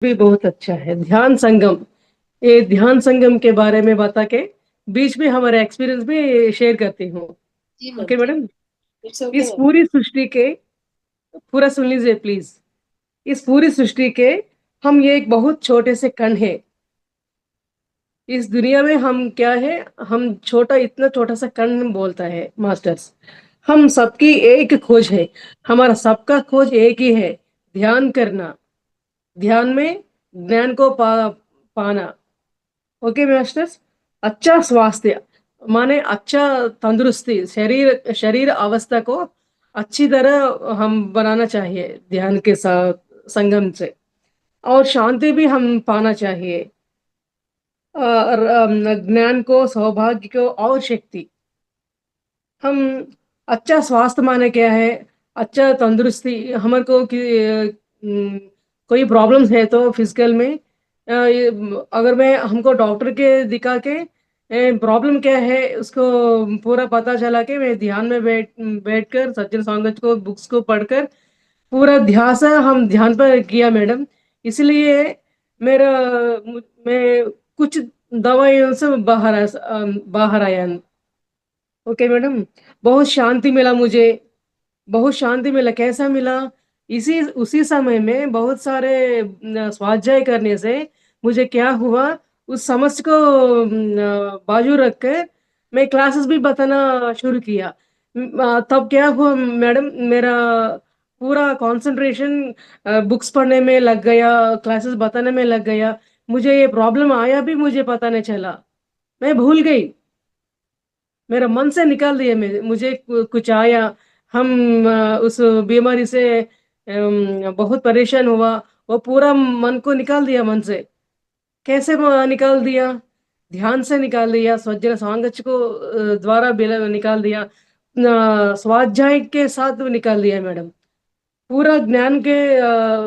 भी बहुत अच्छा है ध्यान संगम। ये ध्यान संगम के बारे में बता के बीच में हमारा एक्सपीरियंस भी शेयर करती हूँ। जी मैम, ओके जी। मैडम। इट्स ओके इस मैम। पूरी सृष्टि के पूरा सुन लीजिए प्लीज। इस पूरी सृष्टि के हम ये एक बहुत छोटे से कण है। इस दुनिया में हम क्या है, हम छोटा, इतना छोटा सा कण बोलता है मास्टर्स। हम सबकी एक खोज है, हमारा सबका खोज एक ही है, ध्यान करना। ध्यान में ज्ञान को पाना। Okay masters. अच्छा स्वास्थ्य माने अच्छा तंदुरुस्ती, शरीर शरीर अवस्था को अच्छी तरह हम बनाना चाहिए ध्यान के साथ, संगम से। और शांति भी हम पाना चाहिए। ज्ञान को, सौभाग्य को और शक्ति। हम अच्छा स्वास्थ्य माने क्या है, अच्छा तंदुरुस्ती हमारे को कि कोई प्रॉब्लम्स है तो फिजिकल में अगर मैं हमको डॉक्टर के दिखा के प्रॉब्लम क्या है उसको पूरा पता चला के मैं ध्यान में बैठकर सज्जन संगत को बुक्स को पढ़कर पूरा ध्यान हम ध्यान पर किया मैडम। इसलिए मेरा मैं कुछ दवाइयों से बाहर आया। Okay madam. बहुत शांति मिला मुझे, बहुत शांति मिला। कैसा मिला? इसी उसी समय में बहुत सारे स्वाध्याय करने से मुझे क्या हुआ, उस समस्या को बाजू रख कर मैं क्लासेस भी बताना शुरू किया। तब क्या हुआ मैडम, मेरा पूरा कंसंट्रेशन बुक्स पढ़ने में लग गया, क्लासेस बताने में लग गया। मुझे ये प्रॉब्लम आया भी मुझे पता नहीं चला, मैं भूल गई। मेरा मन से निकाल दिया, मुझे कुछ आया। हम उस बीमारी से बहुत परेशान हुआ। वो पूरा मन को निकाल दिया मन से। कैसे निकाल दिया? ध्यान से निकाल दिया, स्वज्जन सांगच को द्वारा निकाल दिया, स्वाध्याय के साथ निकाल दिया मैडम। पूरा ज्ञान के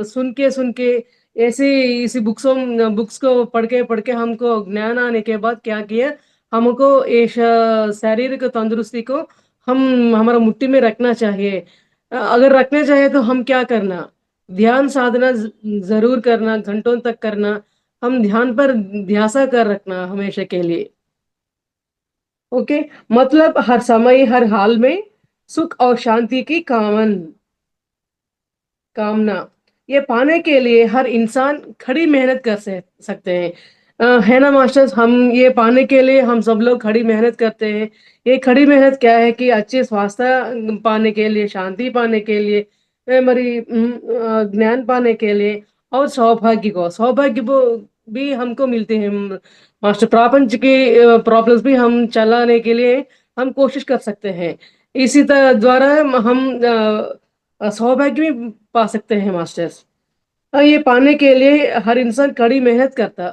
सुन के ऐसे इसी बुक्स को पढ़ के हमको ज्ञान आने के बाद क्या किया, हमको ये शारीरिक तंदुरुस्ती को हम हमारा मुट्ठी में रखना चाहिए। अगर रखना चाहिए तो हम क्या करना, ध्यान साधना जरूर करना, घंटों तक करना। हम ध्यान पर ध्यासा कर रखना हमेशा के लिए। ओके। मतलब हर समय हर हाल में सुख और शांति की कामना, ये पाने के लिए हर इंसान खड़ी मेहनत कर सकते हैं। है ना मास्टर्स? हम ये पाने के लिए हम सब लोग खड़ी मेहनत करते हैं। ये खड़ी मेहनत क्या है कि अच्छे स्वास्थ्य पाने के लिए, शांति पाने के लिए, हमारी ज्ञान पाने के लिए, और सौभाग्य को भी हमको मिलते हैं मास्टर। प्रपंच की प्रॉब्लम्स भी हम चलाने के लिए हम कोशिश कर सकते हैं। इसी तरह द्वारा हम सौभाग्य भी पा सकते हैं मास्टर्स। ये पाने के लिए हर इंसान कड़ी मेहनत करता।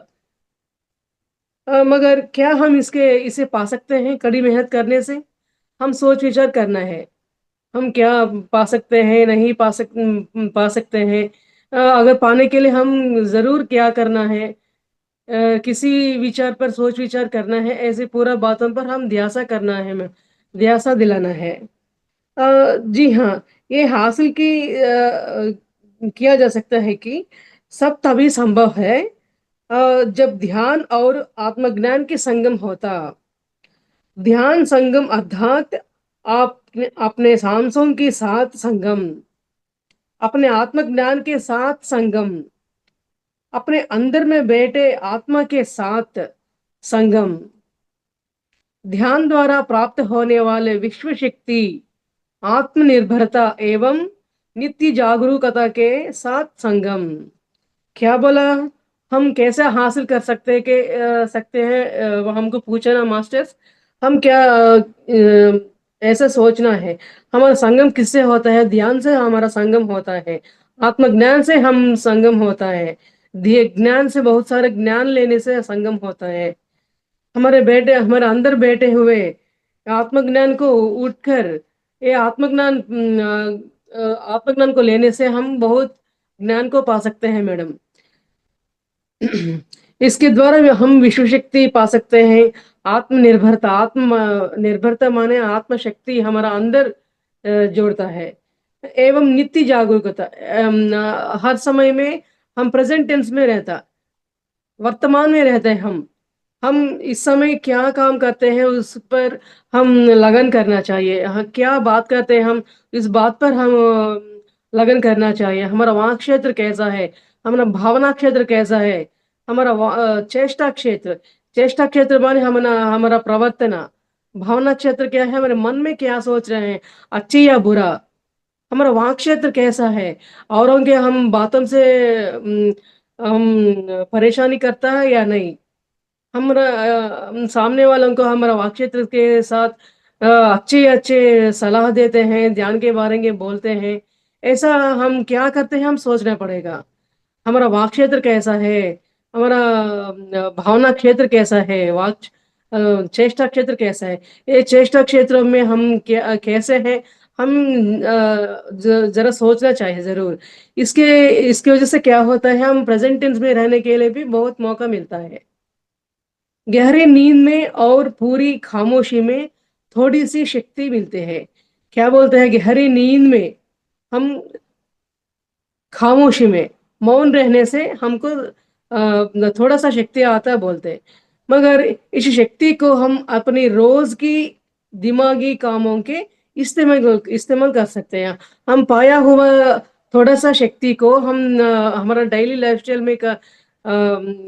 मगर क्या हम इसे पा सकते हैं कड़ी मेहनत करने से? हम सोच विचार करना है, हम क्या पा सकते हैं, नहीं पा सकते हैं। अगर पाने के लिए हम जरूर क्या करना है, किसी विचार पर सोच विचार करना है, ऐसे पूरा बातों पर हम ध्यासा करना है, ध्यासा दिलाना है। जी हाँ। ये हासिल किया जा सकता है कि सब तभी संभव है जब ध्यान और आत्मज्ञान के संगम होता। ध्यान संगम अर्थात आप अपने सांसों के साथ संगम, अपने आत्मज्ञान के साथ संगम, अपने अंदर में बैठे आत्मा के साथ संगम। ध्यान द्वारा प्राप्त होने वाले विश्व शक्ति, आत्मनिर्भरता एवं नित्य जागरूकता के साथ संगम। क्या बोला? हम कैसे हासिल कर सकते हैं, वो हमको पूछा ना मास्टर्स। हम क्या ऐसा सोचना है, हमारा संगम किससे होता है? ध्यान से हमारा संगम होता है, आत्मज्ञान से हम संगम होता है, ध्येय ज्ञान से, बहुत सारे ज्ञान लेने से संगम होता है। हमारे अंदर बैठे हुए आत्मज्ञान को उठकर, ये आत्मज्ञान को लेने से हम बहुत ज्ञान को पा सकते हैं मैडम। इसके द्वारा भी हम विश्व शक्ति पा सकते हैं। आत्मनिर्भरता, आत्म निर्भरता माने आत्मशक्ति हमारा अंदर जोड़ता है। एवं नित्य जागरूकता, हर समय में हम प्रेजेंट टेंस में रहता, वर्तमान में रहते हैं हम इस समय क्या काम करते हैं उस पर हम लगन करना चाहिए। क्या बात करते हैं हम, इस बात पर हम लगन करना चाहिए। हमारा वाक क्षेत्र कैसा है, हमारा भावना क्षेत्र कैसा है, हमारा चेष्टा क्षेत्र, चेष्टा क्षेत्र माने हमारा हमारा प्रवर्तना। भावना क्षेत्र क्या है, हमारे मन में क्या सोच रहे हैं, अच्छी या बुरा। हमारा वाक क्षेत्र कैसा है, औरों के हम बातों से हम परेशानी करता है या नहीं। हमारा सामने वालों को हमारा वाक क्षेत्र के साथ अच्छे अच्छे सलाह देते हैं, ध्यान के बारे में बोलते हैं। ऐसा हम क्या करते हैं, हम सोचना पड़ेगा। हमारा वाक क्षेत्र कैसा है, हमारा भावना क्षेत्र कैसा है, चेष्टा क्षेत्र कैसा है। ये चेष्टा क्षेत्र में हम क्या कैसे हैं, हम जरा सोचना चाहिए जरूर। इसके इसकी वजह से क्या होता है, हम प्रेजेंट टेंस में रहने के लिए भी बहुत मौका मिलता है। गहरे नींद में और पूरी खामोशी में थोड़ी सी शक्ति मिलते हैं। क्या बोलते हैं, गहरी नींद में हम खामोशी में मौन रहने से हमको थोड़ा सा शक्ति आता है बोलते हैं। मगर इस शक्ति को हम अपनी रोज की दिमागी कामों के इस्तेमाल इस्तेमाल कर सकते हैं। हम पाया हुआ थोड़ा सा शक्ति को हम हमारा डेली लाइफस्टाइल में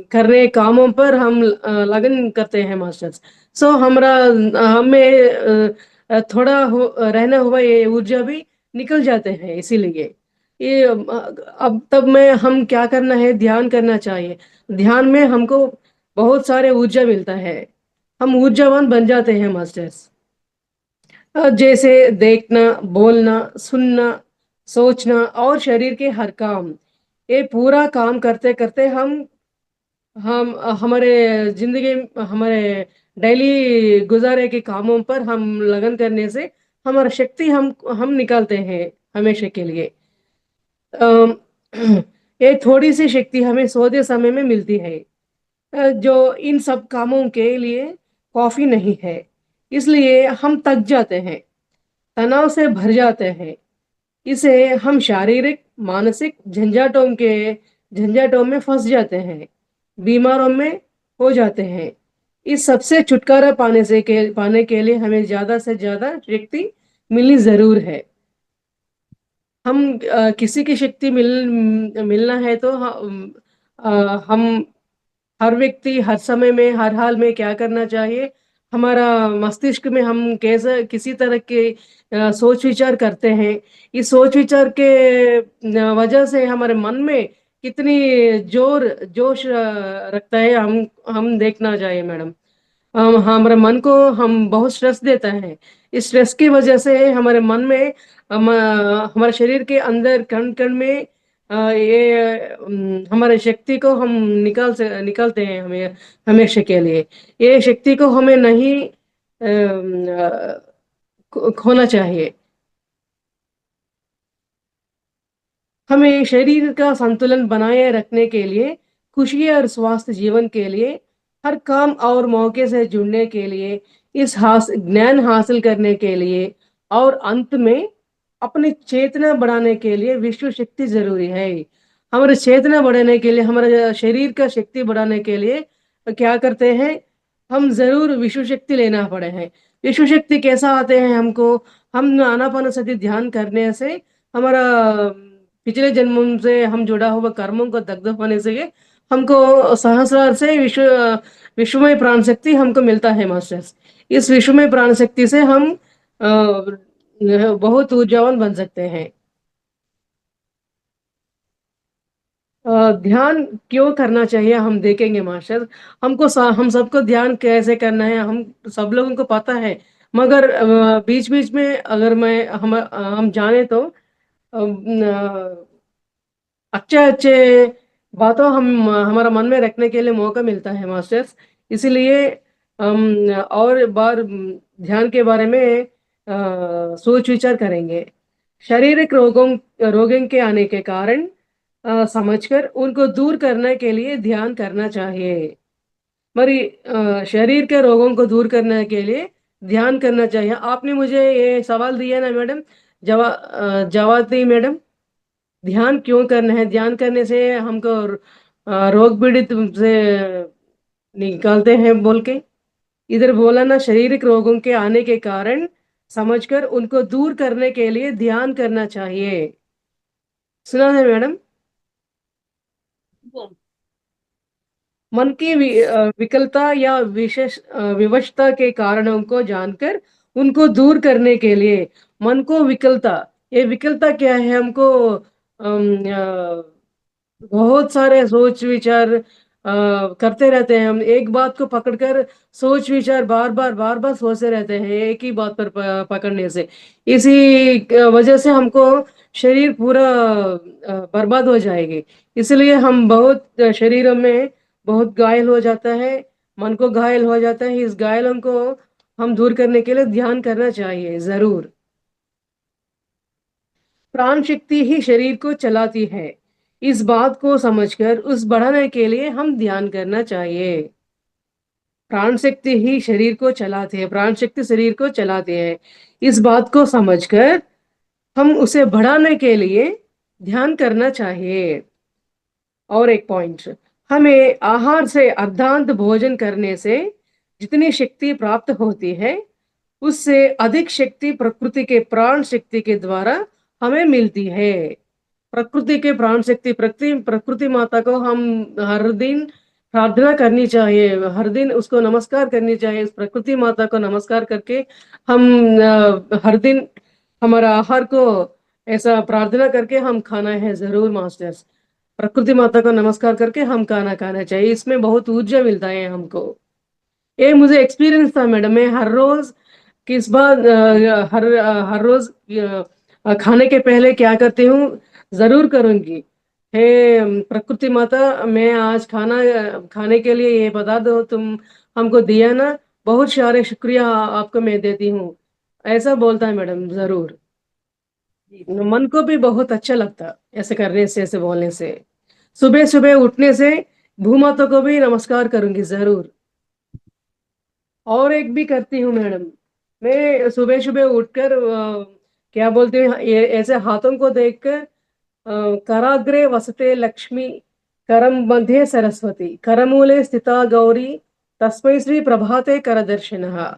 करने कामों पर हम लगन करते हैं मास्टर्स। सो हमारा हमें थोड़ा रहना हुआ ये ऊर्जा भी निकल जाते हैं। इसीलिए ये अब तब में हम क्या करना है, ध्यान करना चाहिए। ध्यान में हमको बहुत सारे ऊर्जा मिलता है, हम ऊर्जावान बन जाते हैं मास्टर्स। जैसे देखना, बोलना, सुनना, सोचना और शरीर के हर काम, ये पूरा काम करते करते हम हमारे जिंदगी, हमारे डेली गुजारे के कामों पर हम लगन करने से हमारा शक्ति हम निकालते हैं हमेशा के लिए। अम, ये थोड़ी सी शक्ति हमें सोते समय में मिलती है, जो इन सब कामों के लिए कॉफी नहीं है। इसलिए हम थक जाते हैं, तनाव से भर जाते हैं। इसे हम शारीरिक मानसिक झंझाटों में फंस जाते हैं, बीमारों में हो जाते हैं। इस सबसे छुटकारा पाने के लिए हमें ज्यादा से ज्यादा शक्ति मिलनी जरूर है। हम किसी की शक्ति मिलना है तो हम हर व्यक्ति हर समय में हर हाल में क्या करना चाहिए, हमारा मस्तिष्क में हम कैसे किसी तरह के सोच विचार करते हैं। इस सोच विचार के वजह से हमारे मन में कितनी जोश रखता है, हम देखना चाहिए मैडम। हमारे मन को हम बहुत स्ट्रेस देता है। इस स्ट्रेस की वजह से हमारे मन में हमारे शरीर के अंदर कण कण में हमारे शक्ति को हम निकालते हैं हमें हमेशा के लिए। ये शक्ति को हमें नहीं खोना चाहिए। हमें शरीर का संतुलन बनाए रखने के लिए, खुशी और स्वास्थ्य जीवन के लिए, हर काम और मौके से जुड़ने के लिए, ज्ञान हासिल करने के लिए और अंत में अपनी चेतना बढ़ाने के लिए विश्व शक्ति जरूरी है। हमारे चेतना बढ़ाने के लिए, हमारे शरीर का शक्ति बढ़ाने के लिए क्या करते हैं, हम जरूर विश्व शक्ति लेना पड़े हैं। विश्व शक्ति कैसा आते हैं हमको, हम आनापानसति ध्यान करने से हमारा पिछले जन्मों से हम जुड़ा हुआ कर्मों को दग्ध होने से हमको सहस्रार से विश्वमय प्राण शक्ति हमको मिलता है मास्टर्स। इस विश्वमय प्राण शक्ति से हम बहुत ऊर्जावान बन सकते हैं। ध्यान क्यों करना चाहिए हम देखेंगे मास्टर। हम सबको ध्यान कैसे करना है हम सब लोगों को पता है। मगर बीच बीच में अगर हम जाने तो अच्छे अच्छे बातों हम हमारा मन में रखने के लिए मौका मिलता है मास्टर्स। इसीलिए हम और बार ध्यान के बारे में सोच विचार करेंगे। शारीरिक रोगों रोगों के आने के कारण समझकर उनको दूर करने के लिए ध्यान करना चाहिए। मरी शरीर के रोगों को दूर करने के लिए ध्यान करना चाहिए। आपने मुझे ये सवाल दिया ना मैडम, जवाब दी मैडम। ध्यान क्यों करना है? ध्यान करने से हमको रोग पीड़ित से निकालते हैं बोल के। इधर बोला ना, शारीरिक रोगों के आने के कारण समझकर उनको दूर करने के लिए ध्यान करना चाहिए। सुना है मैडम? मन की विकलता या विवशता के कारणों को जानकर उनको दूर करने के लिए। मन को विकलता, ये विकलता क्या है? हमको बहुत सारे सोच विचार करते रहते हैं। हम एक बात को पकड़कर सोच विचार बार बार सोचते रहते हैं एक ही बात पर पकड़ने से। इसी वजह से हमको शरीर पूरा बर्बाद हो जाएगी। इसलिए हम बहुत शरीरों में बहुत घायल हो जाता है, मन को घायल हो जाता है। इस घायलों को हम दूर करने के लिए ध्यान करना चाहिए जरूर। प्राण शक्ति ही शरीर को चलाती है, इस बात को समझकर उस बढ़ाने के लिए हम ध्यान करना चाहिए। प्राण शक्ति ही शरीर को चलाती है, प्राण शक्ति शरीर को चलाती है, इस बात को समझकर हम उसे बढ़ाने के लिए ध्यान करना चाहिए। और एक पॉइंट, हमें आहार से अर्धांत भोजन करने से जितनी शक्ति प्राप्त होती है उससे अधिक शक्ति प्रकृति के प्राण शक्ति के द्वारा हमें मिलती है। प्रकृति के प्राण शक्ति, प्रकृति प्रकृति माता को हम हर दिन प्रार्थना करनी चाहिए, हर दिन उसको नमस्कार करनी चाहिए। इस प्रकृति माता को नमस्कार करके हम हर दिन हमारा आहार को ऐसा प्रार्थना करके हम खाना है जरूर मास्टर्स। प्रकृति माता को नमस्कार करके हम खाना खाना चाहिए, इसमें बहुत ऊर्जा मिलता है हमको। ये मुझे एक्सपीरियंस था मैडम। मैं हर रोज किस बार हर रोज खाने के पहले क्या करती हूँ, जरूर करूंगी। हे प्रकृति माता, मैं आज खाना खाने के लिए ये बता दो, तुम हमको दिया ना, बहुत सारे शुक्रिया आपको मैं देती हूँ। ऐसा बोलता है मैडम जरूर। मन को भी बहुत अच्छा लगता ऐसे करने से, ऐसे बोलने से। सुबह सुबह उठने से भूमाता को भी नमस्कार करूंगी जरूर। और एक भी करती हूँ मैडम, मैं सुबह सुबह उठकर क्या बोलते हैं, ये ऐसे हाथों को देखकर कराग्रे वसते लक्ष्मी, करम मध्ये सरस्वती, करमूले स्थिता गौरी, तस्मै श्री प्रभाते कर दर्शनः।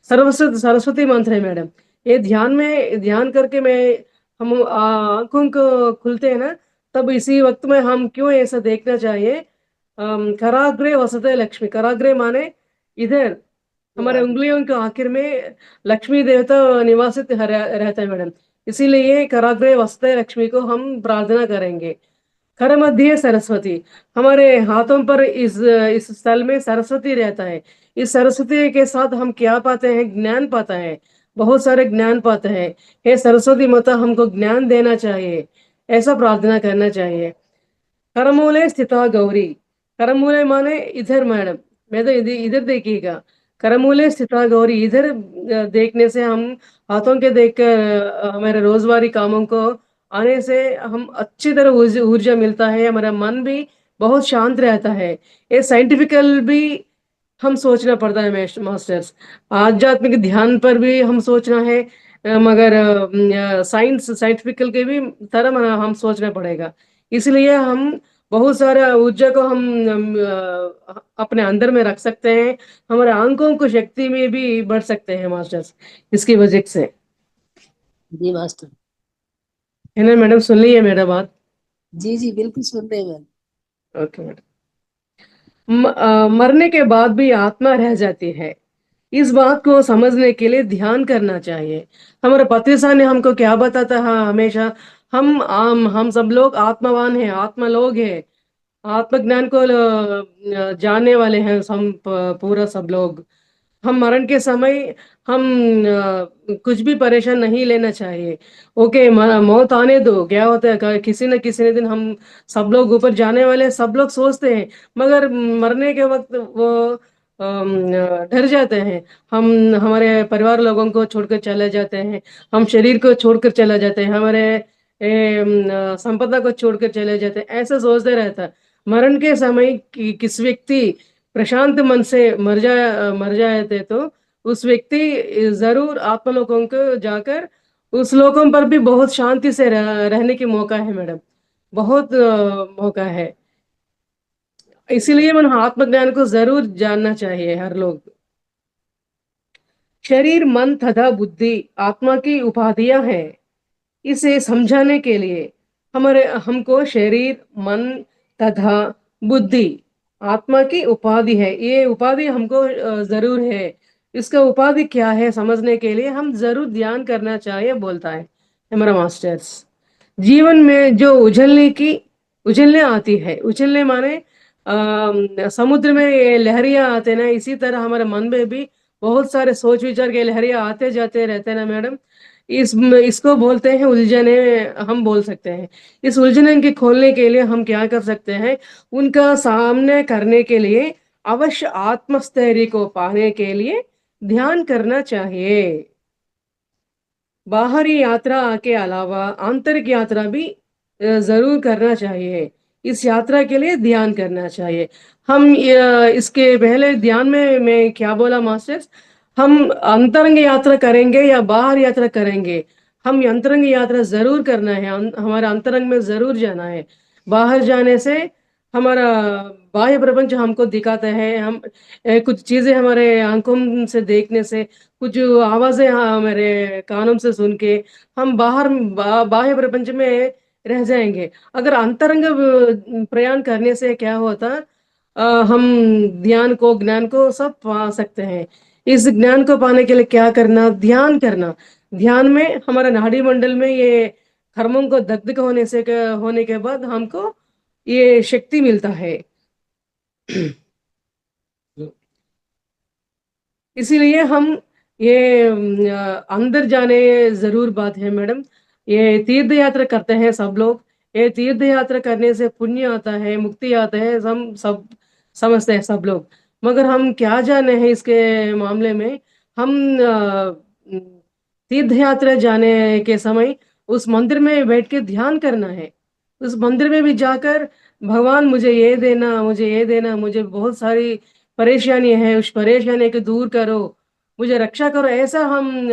सरस्वती सरस्वती मंत्र है मैडम। ये ध्यान में ध्यान करके मैं हम आंखों को खुलते हैं ना, तब इसी वक्त में हम क्यों ऐसा देखना चाहिए। कराग्रे वसते लक्ष्मी, कराग्रे माने इधर हमारे उंगलियों के आखिर में लक्ष्मी देवता निवासित रहता है मैडम। इसीलिए कराग्रे वसते लक्ष्मी को हम प्रार्थना करेंगे। कर मध्य सरस्वती, हमारे हाथों पर इस स्थल में सरस्वती रहता है। इस सरस्वती के साथ हम क्या पाते हैं? ज्ञान पाता है, बहुत सारे ज्ञान पाते हैं। हे सरस्वती माता, हमको ज्ञान देना चाहिए, ऐसा प्रार्थना करना चाहिए। करमूले स्थिता गौरी, करमूले माने इधर मैडम, मैं तो इधर इधर देखिएगा। करमूले स्थिता गौरी, इधर देखने से हम हाथों के देख कर हमारे रोजवारी कामों को आने से हम अच्छी तरह ऊर्जा मिलता है, हमारा मन भी बहुत शांत रहता है। ये साइंटिफिकल भी हम सोचना पड़ता है मास्टर्स। आध्यात्मिक ध्यान पर भी हम सोचना है, मगर साइंस साइंटिफिकल के भी तरह हम सोचना पड़ेगा। इसलिए हम बहुत सारा ऊर्जा को हम अपने अंदर में रख सकते हैं, हमारे आंखों को शक्ति में भी बढ़ सकते हैं मास्टर्स, इसकी वजह से। जी मास्टर। है ना मैडम? सुन ली है मेरा बात? जी जी बिल्कुल सुन रहे हैं मैम। Okay madam. मरने के बाद भी आत्मा रह जाती है, इस बात को समझने के लिए ध्यान करना चाहिए। हमारे पति साहब ने हमको क्या बताता है हमेशा, हम सब लोग आत्मवान हैं, आत्मा लोग हैं, आत्मज्ञान को जानने वाले हैं हम पूरा सब लोग। हम मरण के समय हम कुछ भी परेशान नहीं लेना चाहिए। ओके, मौत आने दो, क्या होता है किसी न किसी दिन हम सब लोग ऊपर जाने वाले हैं, सब लोग सोचते हैं। मगर मरने के वक्त वो डर जाते हैं। हम हमारे परिवार लोगों को छोड़कर चले जाते हैं, हम शरीर को छोड़कर चले जाते हैं, हमारे संपदा को छोड़कर चले जाते हैं, ऐसा सोचते रहता है। मरण के समय किस व्यक्ति प्रशांत मन से मर जाए थे तो उस व्यक्ति जरूर आत्मलोकों को जाकर उस लोकों पर भी बहुत शांति से रहने की मौका है मैडम, बहुत मौका है। इसीलिए मन आत्मज्ञान को जरूर जानना चाहिए हर लोग। शरीर मन तथा बुद्धि आत्मा की उपाधियां हैं। इसे समझाने के लिए हमको शरीर मन तथा बुद्धि आत्मा की उपाधि है, ये उपाधि हमको जरूर है। इसका उपाधि क्या है समझने के लिए हम जरूर ध्यान करना चाहिए बोलता है हमारा मास्टर्स। जीवन में जो उछलने आती है, उछलने माने समुद्र में ये लहरियां आते ना, इसी तरह हमारे मन में भी बहुत सारे सोच विचार के लहरियां आते जाते रहते हैं ना मैडम। इसको बोलते हैं उलझने, हम बोल सकते हैं। इस उलझने के खोलने के लिए हम क्या कर सकते हैं, उनका सामने करने के लिए अवश्य आत्मस्थैर्य को पाने के लिए ध्यान करना चाहिए। बाहरी यात्रा के अलावा आंतरिक यात्रा भी जरूर करना चाहिए। इस यात्रा के लिए ध्यान करना चाहिए। हम इसके पहले ध्यान में मैं क्या बोला मास्टर्स, हम अंतरंग यात्रा करेंगे या बाहर यात्रा करेंगे, हम अंतरंग यात्रा जरूर करना है, हमारा अंतरंग में जरूर जाना है। बाहर जाने से हमारा बाह्य प्रपंच हमको दिखाता है, हम कुछ चीजें हमारे आंखों से देखने से, कुछ आवाजें हमारे कानों से सुन के हम बाह्य प्रपंच में रह जाएंगे। अगर अंतरंग प्रयाण करने से क्या होता, हम ध्यान को ज्ञान को सब पा सकते हैं। इस ज्ञान को पाने के लिए क्या करना, ध्यान करना। ध्यान में हमारा नाड़ी मंडल में ये कर्मों को दग्ध होने के बाद हमको ये शक्ति मिलता है। इसीलिए हम ये अंदर जाने जरूर बात है मैडम। ये तीर्थ यात्रा करते हैं सब लोग, ये तीर्थ यात्रा करने से पुण्य आता है, मुक्ति आता है, हम सब समझते हैं सब लोग। मगर हम क्या जाने हैं इसके मामले में। हम तीर्थ यात्रा जाने के समय उस मंदिर में बैठ के ध्यान करना है। उस मंदिर में भी जाकर भगवान मुझे ये देना, मुझे ये देना, मुझे बहुत सारी परेशानी है, उस परेशानी को दूर करो, मुझे रक्षा करो, ऐसा हम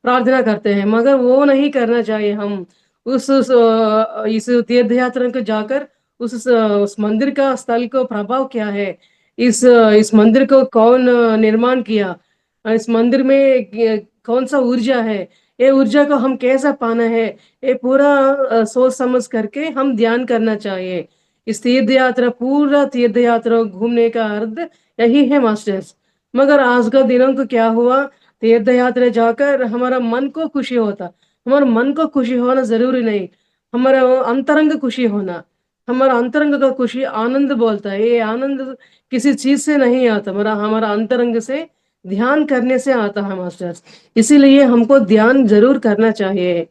प्रार्थना करते हैं। मगर वो नहीं करना चाहिए। हम इस तीर्थ यात्रा को जाकर उस मंदिर का स्थल को प्रभाव क्या है, इस मंदिर को कौन निर्माण किया, इस मंदिर में कौन सा ऊर्जा है, ये ऊर्जा को हम कैसा पाना है, ये पूरा सोच समझ करके हम ध्यान करना चाहिए। इस तीर्थ यात्रा, पूरा तीर्थ यात्रा घूमने का अर्थ यही है मास्टर्स। मगर आज का दिनों को क्या हुआ, तीर्थ यात्रा जाकर हमारा मन को खुशी होता। हमारा मन को खुशी होना जरूरी नहीं, हमारा अंतरंग खुशी होना। हमारा अंतरंग का खुशी आनंद बोलता है, ये आनंद किसी चीज से नहीं आता, हमारा हमारा अंतरंग से ध्यान करने से आता है मास्टर्स। इसीलिए हमको ध्यान जरूर करना चाहिए।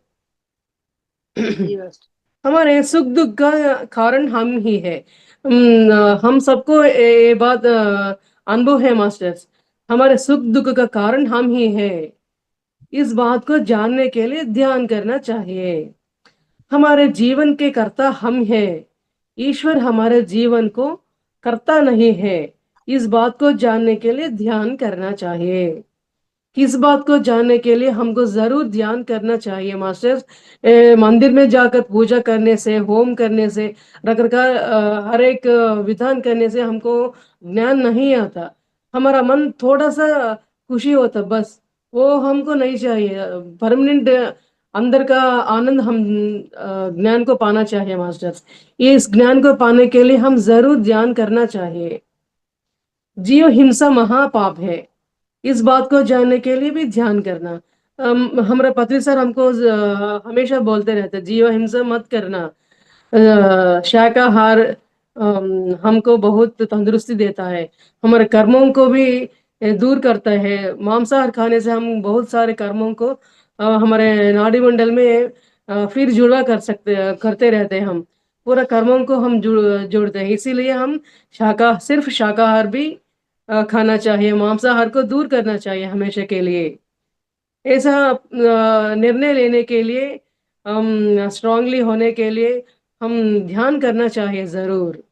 जी मास्टर। हमारे सुख दुख का कारण हम ही है। हम सबको ये बात अनुभव है मास्टर्स, हमारे सुख दुख का कारण हम ही है। इस बात को जानने के लिए ध्यान करना चाहिए। हमारे जीवन के कर्ता हम हैं, ईश्वर हमारे जीवन को करता नहीं है। इस बात को जानने के लिए ध्यान करना चाहिए। किस बात को जानने के लिए हमको जरूर ध्यान करना चाहिए मास्टर्स। मंदिर में जाकर पूजा करने से, होम करने से, रखरखाव हर एक विधान करने से हमको ज्ञान नहीं आता। हमारा मन थोड़ा सा खुशी होता बस, वो हमको नहीं चाहिए। परमानेंट अंदर का आनंद हम ज्ञान को पाना चाहिए मास्टर्स। ये इस ज्ञान को पाने के लिए हम जरूर ध्यान करना चाहिए। जीव हिंसा महापाप है, इस बात को जानने के लिए भी ध्यान करना। हमारे पत्री सर हमको हमेशा बोलते रहते जीव हिंसा मत करना। शाकाहार हमको बहुत तंदुरुस्ती देता है, हमारे कर्मों को भी दूर करता है। मांसाहार खाने से हम बहुत सारे कर्मों को हमारे नाड़ी मंडल में फिर जुड़ा करते रहते हैं। हम पूरा कर्मों को हम जोड़ते हैं। इसीलिए हम सिर्फ शाकाहार भी खाना चाहिए, मांसाहार को दूर करना चाहिए हमेशा के लिए। ऐसा निर्णय लेने के लिए हम स्ट्रांगली होने के लिए हम ध्यान करना चाहिए जरूर।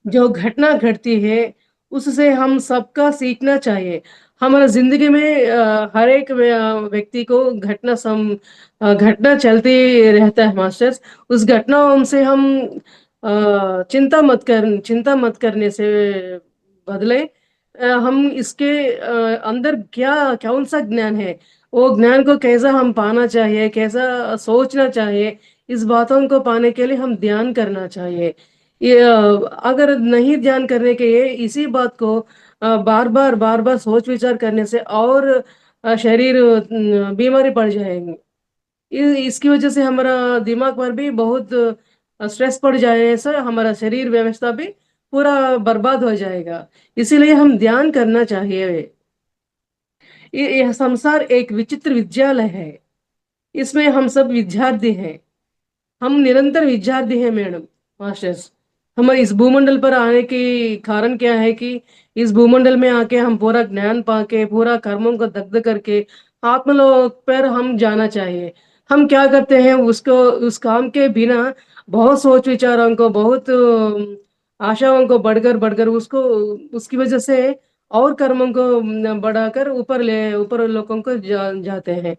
जो घटना घटती है उससे हम सबका सीखना चाहिए। हमारा जिंदगी में हर एक व्यक्ति को घटना चलती रहता है मास्टर्स। उस घटनाओं से हम चिंता मत करने से बदले हम इसके अंदर क्या कौन सा ज्ञान है, वो ज्ञान को कैसा हम पाना चाहिए, कैसा सोचना चाहिए, इस बातों को पाने के लिए हम ध्यान करना चाहिए। ये अगर नहीं ध्यान करने के ये इसी बात को बार बार सोच विचार करने से और शरीर बीमारी पड़ जाएंगे। इसकी वजह से हमारा दिमाग पर भी बहुत स्ट्रेस पड़ जाए से हमारा शरीर व्यवस्था भी पूरा बर्बाद हो जाएगा। इसीलिए हम ध्यान करना चाहिए। यह संसार एक विचित्र विद्यालय है। इसमें हम सब विद्यार्थी हैं। हम निरंतर विद्यार्थी हैं मैडम, मास्टर्स। हमारे इस भूमंडल पर आने की कारण क्या है कि इस भूमंडल में आके हम पूरा ज्ञान पाके पूरा कर्मों को दग्ध करके आत्मलोक पर हम जाना चाहिए। हम क्या करते हैं उसको, उस काम के बिना बहुत सोच विचारों को, बहुत आशाओं को बढ़कर बढ़कर उसको, उसकी वजह से और कर्मों को बढ़ाकर ऊपर लोगों को जाते हैं।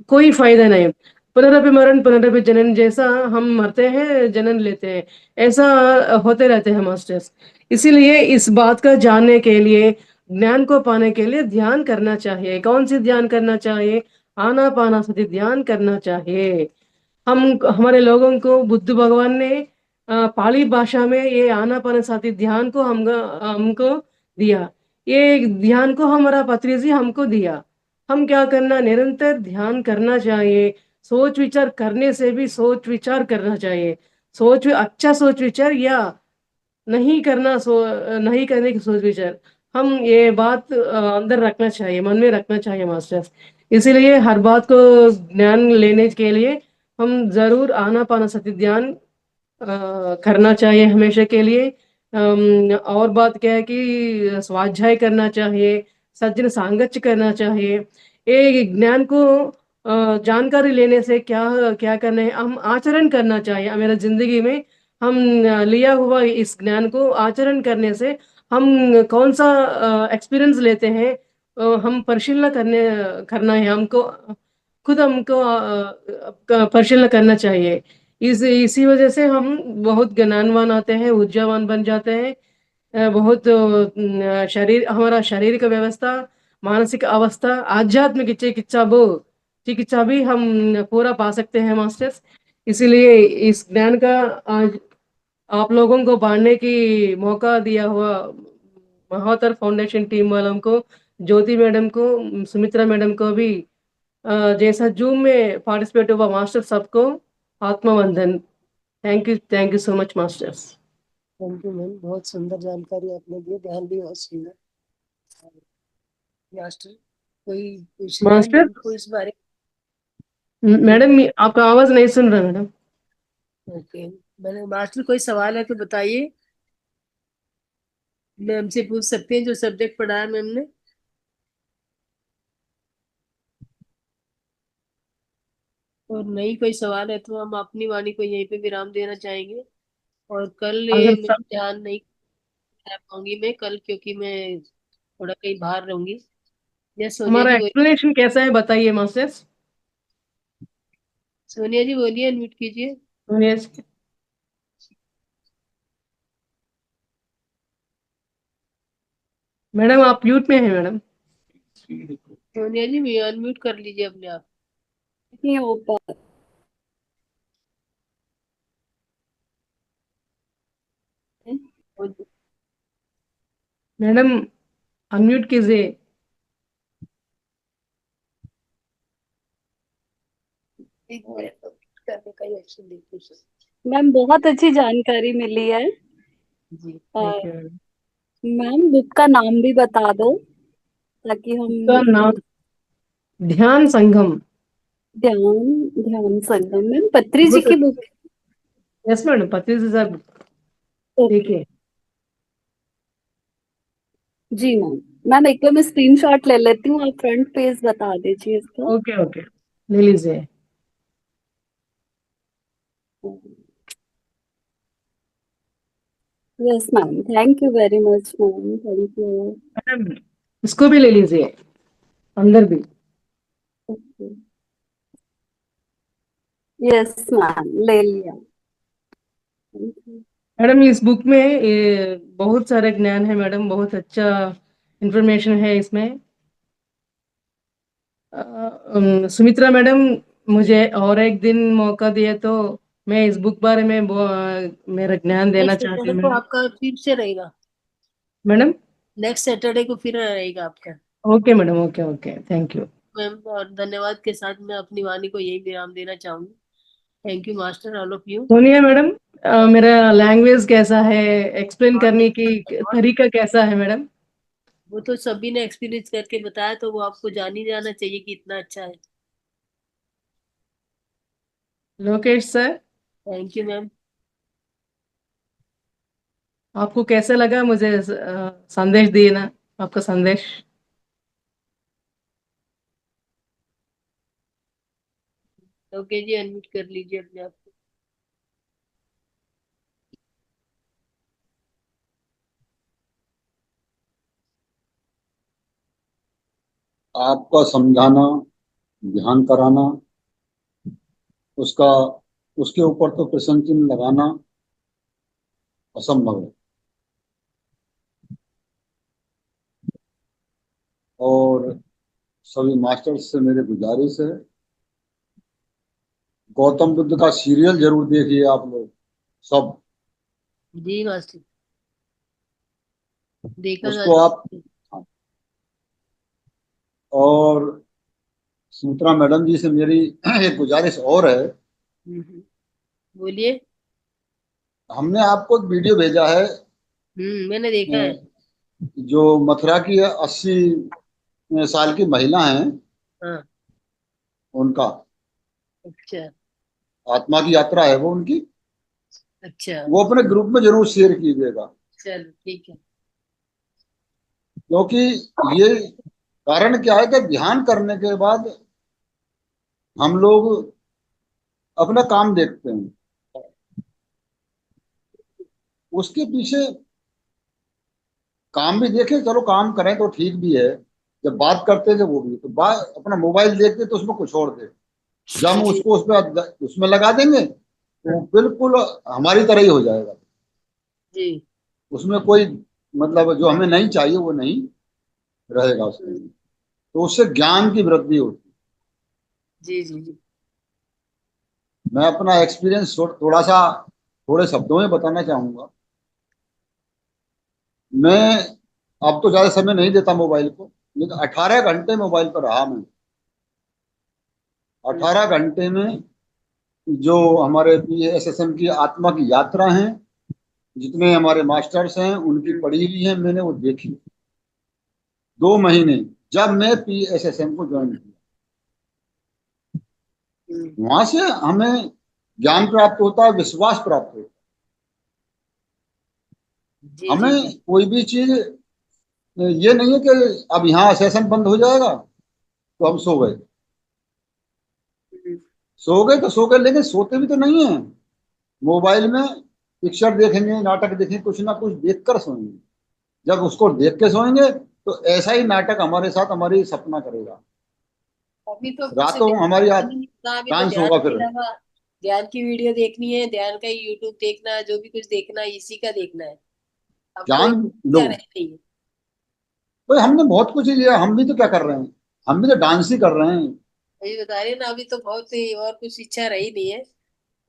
कोई फायदा नहीं। पुनरपि मरण पुनरपि जनन जैसा हम मरते हैं जनन लेते हैं, ऐसा होते रहते हैं मास्टर्स। इसीलिए इस बात का जानने के लिए, ज्ञान को पाने के लिए ध्यान करना चाहिए। कौन सी ध्यान करना चाहिए? आनापानासति ध्यान करना चाहिए। हम हमारे लोगों को बुद्ध भगवान ने पाली भाषा में ये आनापानसति ध्यान को हम हमको दिया। ये ध्यान को हमारा पत्री जी हमको दिया। हम क्या करना, निरंतर ध्यान करना चाहिए। सोच विचार करने से भी सोच विचार करना चाहिए। अच्छा सोच विचार या नहीं करना, नहीं करने की सोच विचार, हम ये बात अंदर रखना चाहिए, मन में रखना चाहिए मास्टर्स। इसीलिए हर बात को ज्ञान लेने के लिए हम जरूर आनापानसति ध्यान करना चाहिए हमेशा के लिए। और बात क्या है कि स्वाध्याय करना चाहिए, सज्जन सांगत्य करना चाहिए। ये ज्ञान को जानकारी लेने से क्या क्या करना है, हम आचरण करना चाहिए मेरा जिंदगी में। हम लिया हुआ इस ज्ञान को आचरण करने से हम कौन सा एक्सपीरियंस लेते हैं, हम परिशीलना करना है हमको। खुद हमको परिशीलना करना चाहिए। इसी वजह से हम बहुत ज्ञानवान आते हैं, ऊर्जावान बन जाते हैं। बहुत शरीर, हमारा शारीरिक व्यवस्था, मानसिक अवस्था, आध्यात्मिक चिकित्सा भी हम पूरा पा सकते हैं मास्टर्स। इसीलिए इस ज्ञान का आज आप लोगों को बांटने की मौका दिया हुआ महातर फाउंडेशन टीम वालों को, ज्योति मैडम को, सुमित्रा मैडम को भी, जैसा जूम में पार्टिसिपेट हुआ मास्टर सबको आत्मवंदन। Thank you so much masters. Thank you ma'am, बहुत सुंदर जानकारी आपने दी, ध्यान भी बहुत सुंदर। मास्टर कोई पूछना है मास्टर, मैम को इस बारे में? मैडम आपका आवाज नहीं सुन रहा मैडम। ओके, मैंने मास्टर कोई सवाल है तो बताइए, मैम से पूछ सकते हैं जो सब्जेक्ट पढ़ाया मैम ने। और नहीं कोई सवाल है तो हम अपनी वाणी को यहीं पे विराम देना चाहेंगे। और कल ये अगर मैं सब ध्यान नहीं कर पाऊंगी मैं कल, क्योंकि मैं थोड़ा कहीं बाहर रहूंगी। यस सोनिया हमारा जी बोलिए। एक्सप्लेनेशन कैसा है बताइए मास्टर्स। सोनिया जी बोलिए, अनम्यूट कीजिए। यस मैडम, आप म्यूट में हैं मैडम। सोनिया जी भी अनम्यूट कर लीजिए अपने आप। नहीं हो पा और मैडम अनम्यूट कीजिए। एक मिनट तो करने का ही ऑप्शन देखिए। मैम, बहुत अच्छी जानकारी मिली है। जी। और thank you madam. Ma'am book का नाम भी बता दो ताकि हम उसका नाम ध्यान संगम। ध्यान ध्यान संगम। मैम पत्री जी बहुत, की बुक। Yes madam, 25,000। ओके। देखिए। जी मैम। मैम एक बार मैं स्क्रीनशॉट ले लेती हूँ, आप फ्रंट पेज बता दीजिए इसका। ओके ओके, ले लीजिए। Yes, ma'am. Thank you very much, ma'am. Thank you. Madam इसको भी ले लीजिए, अंदर भी। Okay. Yes, ma'am. ले लिया। Thank you. मैडम इस बुक में बहुत सारे ज्ञान है मैडम, बहुत अच्छा इंफॉर्मेशन है इसमें। सुमित्रा मैडम, मुझे और एक दिन मौका दिए तो मैं इस बुक बारे में मेरा ज्ञान देना नेक्स्ट चाहती सैटरडे हूँ को मैडम। आपका फिर से रहेगा। मैडम नेक्स्ट सैटरडे को फिर रहेगा आपका। Okay madam, okay okay, thank you. Ma'am, और धन्यवाद के साथ मैं अपनी वाणी को यही विराम देना चाहूंगी। Thank you master, all of you. Sonia madam, मेरा लैंग्वेज कैसा है, एक्सप्लेन करने की तरीका कैसा है मैडम? वो तो सभी ने एक्सपीरियंस करके बताया, तो वो आपको जान ही जाना चाहिए कि इतना अच्छा है। Lokesh sir, thank you ma'am. आपको कैसा लगा मुझे संदेश दिए ना, आपका संदेश? ओके जी, अनम्यूट कर लीजिए अपने आप को। आपका समझाना, ध्यान कराना, उसका उसके ऊपर तो प्रश्न चिन्ह लगाना असंभव है। और सभी मास्टर्स से मेरी गुजारिश है, गौतम बुद्ध का सीरियल जरूर देखिए आप लोग सब। जी मास्टर, देखा था। उसको आप, और सुमित्रा मैडम जी से मेरी एक गुजारिश और है। बोलिए। हमने आपको एक वीडियो भेजा है, मैंने देखा है। जो मथुरा की 80 साल की महिला हैं, हाँ। उनका अच्छा। आत्मा की यात्रा है वो उनकी। अच्छा। वो अपने ग्रुप में जरूर शेयर कीजिएगा, चलो ठीक है। क्योंकि ये कारण क्या है कि ध्यान करने के बाद हम लोग अपना काम देखते हैं, उसके पीछे काम भी देखें, चलो काम करें तो ठीक भी है, जब बात करते थे वो भी तो बात अपना मोबाइल देखते तो उसमें कुछ और थे, जब हम जी उसको उसमें लगा देंगे तो बिल्कुल हमारी तरह ही हो जाएगा। जी। उसमें कोई मतलब जो हमें नहीं चाहिए वो नहीं रहेगा उसमें, तो उससे ज्ञान की वृद्धि होती जी जी जी। है। मैं अपना एक्सपीरियंस थोड़ा सा थोड़े शब्दों में बताना चाहूंगा। मैं अब तो ज्यादा समय नहीं देता मोबाइल को, लेकिन 18 घंटे मोबाइल पर रहा मैं। 18 घंटे में जो हमारे PSSM की आत्मा की यात्रा है, जितने हमारे मास्टर्स हैं उनकी पढ़ी हुई है मैंने, वो देखी 2 महीने, जब मैं PSSM को ज्वाइन किया। वहां से हमें ज्ञान प्राप्त होता है, विश्वास प्राप्त होता जी है। जी हमें जी। कोई भी चीज ये नहीं है कि अब यहाँ सेशन बंद हो जाएगा तो हम सो गए। सो गए तो सो गए, लेकिन सोते भी तो नहीं है। मोबाइल में पिक्चर देखेंगे, नाटक देखेंगे, कुछ ना कुछ देखकर सोएंगे। जब उसको देख के सोएंगे तो ऐसा ही नाटक हमारे साथ हमारी सपना करेगा, अभी तो कुछ रातों हमारी नहीं होता, अभी तो डांस ध्यान होगा के फिर। अलावा ध्यान की वीडियो देखनी है, ध्यान का यूट्यूब देखना है, जो भी कुछ देखना है इसी का देखना है। अब कोई ज्ञान लो क्या रह नहीं है। भाई, हमने बहुत कुछ ही लिया, हम भी तो क्या कर रहे हैं, हम भी तो डांस ही कर रहे हैं। अभी बता रही ना, अभी तो बहुत ही और कुछ इच्छा रही नहीं है।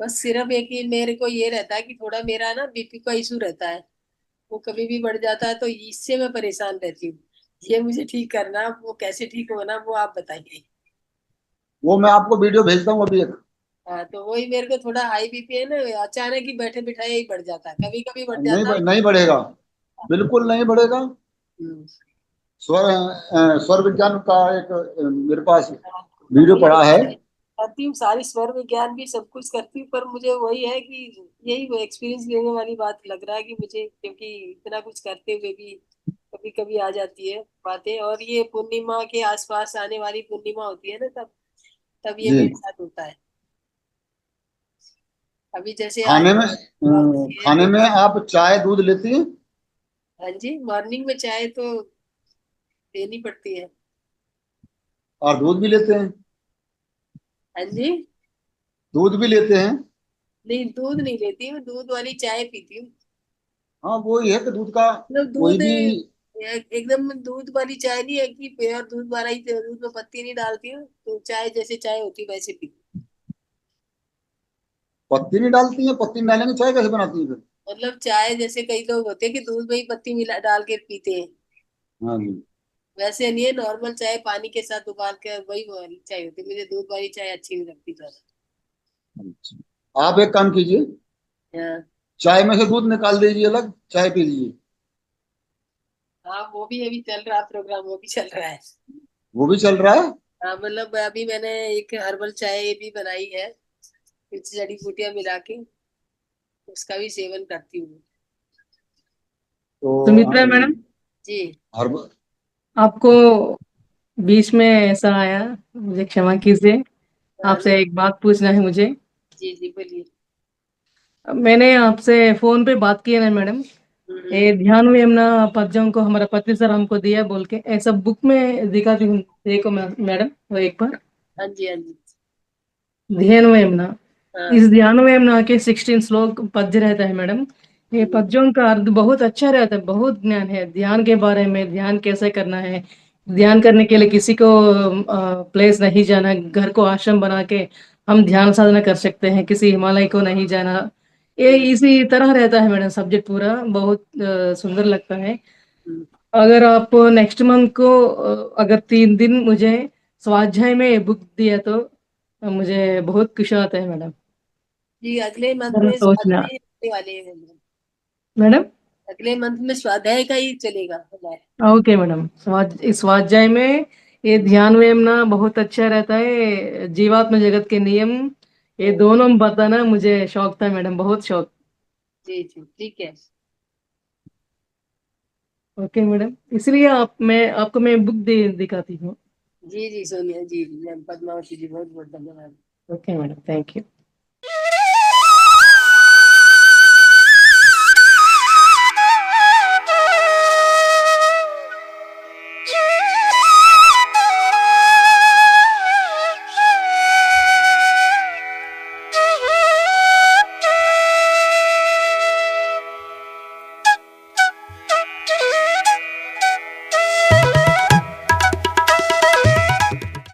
बस सिर्फ एक ही मेरे को ये रहता है कि थोड़ा मेरा ना BP का इशू रहता है। वो कभी भी बढ़ जाता है, तो इससे मैं परेशान रहती हूँ। ये मुझे ठीक करना, वो कैसे ठीक होना वो आप बताइए। वो मैं आपको वीडियो भेजता हूँ अभी एक। हाँ, तो वही मेरे को थोड़ा हाई BP है ना, अचानक ही बैठे बिठाए ही बढ़ जाता है, कभी कभी बढ़ नहीं जाता है। नहीं बढ़ेगा, बिल्कुल नहीं बढ़ेगा। हम्म। स्वर विज्ञान का एक मेरे पास वीडियो वही पड़ा है। करती हूँ, सारी स्वर विज्ञान भी सब कुछ करती हूँ, पर मुझे वही है कि यही वो एक्सपीरियंस लेने वाली बात लग रहा है कि मुझे, क्योंकि इतना कुछ करते हुए भी कभी कभी आ जाती है बातें। और ये पूर्णिमा के आसपास आने वाली पूर्णिमा होती है ना, तब तब ये जी, मेरे साथ होता है। अभी जैसे आज खाने में ये खाने तो में आप चाय दूध लेती हैं? हाँ जी, मॉर्निंग में चाय तो देनी पड़ती है। और दूध भी लेते हैं? हाँ जी। दूध भी लेते हैं? नहीं, दूध नहीं लेती हूँ, दूध वाली चाय पीती हूँ। हाँ, वो ये है कि दूध का मतलब कोई दूध भी। एकदम दूध वाली चाय नहीं है कि प्योर दूध वाला ही, दूध में पत्ती नहीं डालती हूँ, तो चाय जैसे चाय होती है वैसे पी। पत्ती नहीं डालती हैं? पत्ती नहीं डालेंगे चाय कैसे बनाती हैं फिर? मतलब चाय जैसे कई लोग होते हैं कि दूध में ही पत्ती मिला डाल के पीते हैं, हाँ जी। वैसे नहीं है। नॉर्मल चाय पानी के साथ उबाल के वही वाली चाय होती है। मुझे दूध वाली चाय अच्छी नहीं लगती ज्यादा। अच्छा, आप एक काम कीजिए, हाँ। चाय में से दूध निकाल दीजिए, अलग चाय पी लीजिए। हाँ, वो भी अभी चल रहा प्रोग्राम, वो भी चल रहा है। वो भी चल रहा है? हाँ, मतलब अभी मैंने एक हर्बल चाय भी बनाई है, कुछ जड़ी बूटियां मिला के, उसका भी सेवन करती हूँ। तो सुमित्रा मैडम, जी। हर आपको बीच में ऐसा आया, मुझे क्षमा कीजिए। हाँ, आपसे एक बात पूछना है मुझे। जी जी बोलिए। मैंने आपसे फोन पे बात की है ना मैडम, हम्म। ये ध्यान में यमुना पद्यों को हमारा पति सर हमको दिया बोल के ऐसा बुक में दिखाती हूँ। देखो मैडम, वो एक बार हाँ जी, हाँ जी। ध्यान में यमुना, हाँ। इस ध्यान में यमुना के 16 श्लोक पद्य रहता है मैडम। ये हम्म। पद्यों का अर्थ बहुत अच्छा रहता है, बहुत ज्ञान है ध्यान के बारे में, ध्यान कैसे करना है। ध्यान करने के लिए किसी को प्लेस नहीं जाना, घर को आश्रम बना के हम ध्यान साधना कर सकते हैं, किसी हिमालय को नहीं जाना। ये हम्म। इसी तरह रहता है मैडम, सब्जेक्ट पूरा बहुत सुंदर लगता है। हम्म। अगर आप नेक्स्ट मंथ को अगर 3 दिन मुझे स्वाध्याय में बुक दिया तो मुझे बहुत खुशी आता है मैडम। जी, अगले मंथ जरा में सोचना स्वाध्याय होने वाले हैं हम लोग। मैडम। अगले मंथ में स्वाध्याय का ही चलेगा हमारे। ओके मैडम, इस स्वाध्याय में ये ध्यान व्यायाम ना बहुत अच्छा रहता है, जीवात्म जगत के नियम ये हम्म। दोनों बताना मुझे शौक था मैडम, बहुत शौक। जी जी ठीक है। ओके मैडम, इसलिए मैं आपको बुक दिखाती हूँ। जी जी सोनिया जी, मैम पद्मावती जी, बहुत बहुत धन्यवाद। Okay madam, thank you.